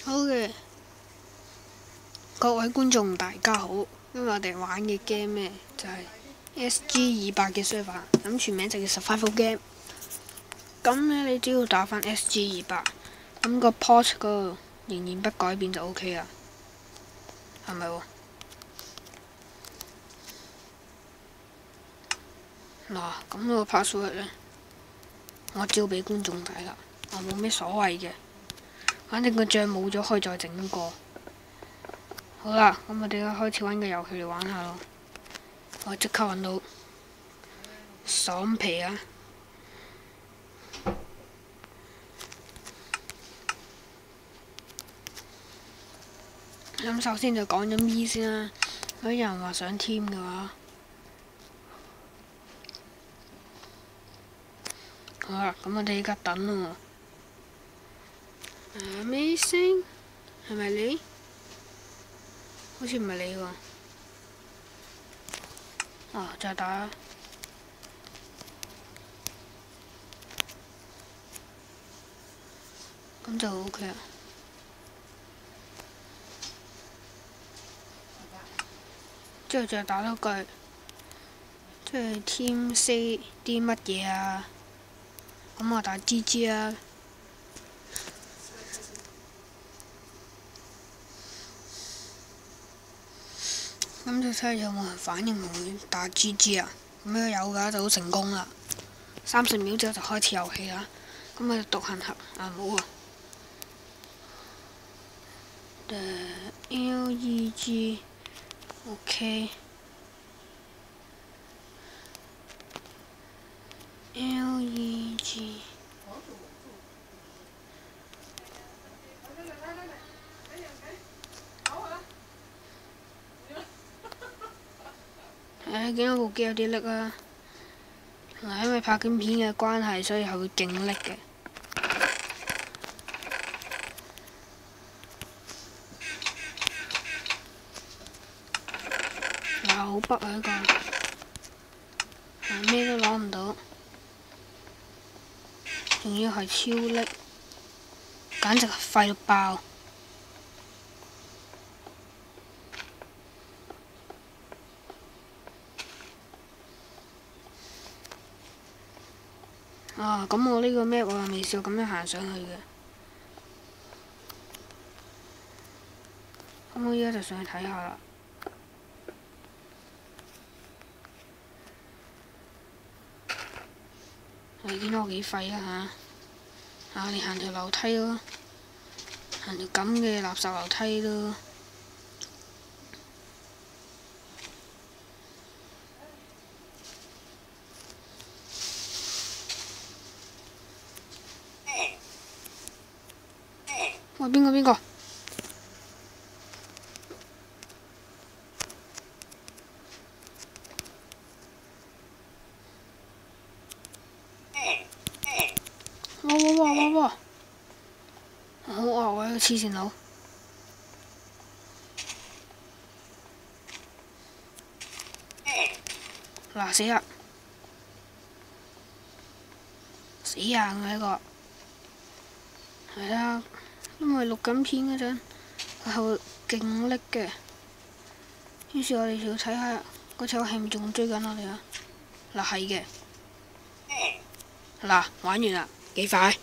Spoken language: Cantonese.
好嘅，各位觀眾大家好，今日我哋玩嘅 game 呢，就係 SG200嘅 server，咁全名就叫 Survival Game。咁呢，你只要打返 SG200，咁個 port 嗰度仍然不改變就 OK 啦，係咪喎？嗱，咁個 password 呢，我照俾觀眾睇啦，我冇咩所謂嘅，反正個帳冇咗可以再整過。好啦，咁我哋開始揾個遊戲嚟玩下咯。我即刻揾到爽皮啊！咁首先就講咗咪先啦。有人話想添嘅話，好啦，咁我哋依家等咯。咩聲？係咪你？好似唔係你喎。再打。咁就 OK 啦。之後再打多句，即係添 say 啲乜嘢啊？咁我打 GG 啊。咁就睇下有冇人反應會打 GG 啊？咁如果有嘅話就好成功啦。30秒之後就開始遊戲啦。咁我就獨行俠冇啊。LEG OK LEG 見到部機有啲叻啊！因為拍緊片嘅關係，所以係會勁叻嘅。好北啊！呢個咩都攞唔到，仲要係超叻，簡直係廢到爆！咁我呢個 map 我又未試過咁樣行上去嘅，咁我依家就上去睇下啦。你見到我幾廢啊嚇！你行條樓梯咯，行條咁嘅垃圾樓梯咯。喂，邊個？哇！好惡啊！呢個黐線佬。嗱，死啦！死硬啊！呢個係啊，因為錄緊片嗰陣，佢係會勁叻嘅。於是我哋就要睇下嗰條係咪仲追緊我哋啊？嗱，係嘅。嗱，玩完啦，幾快？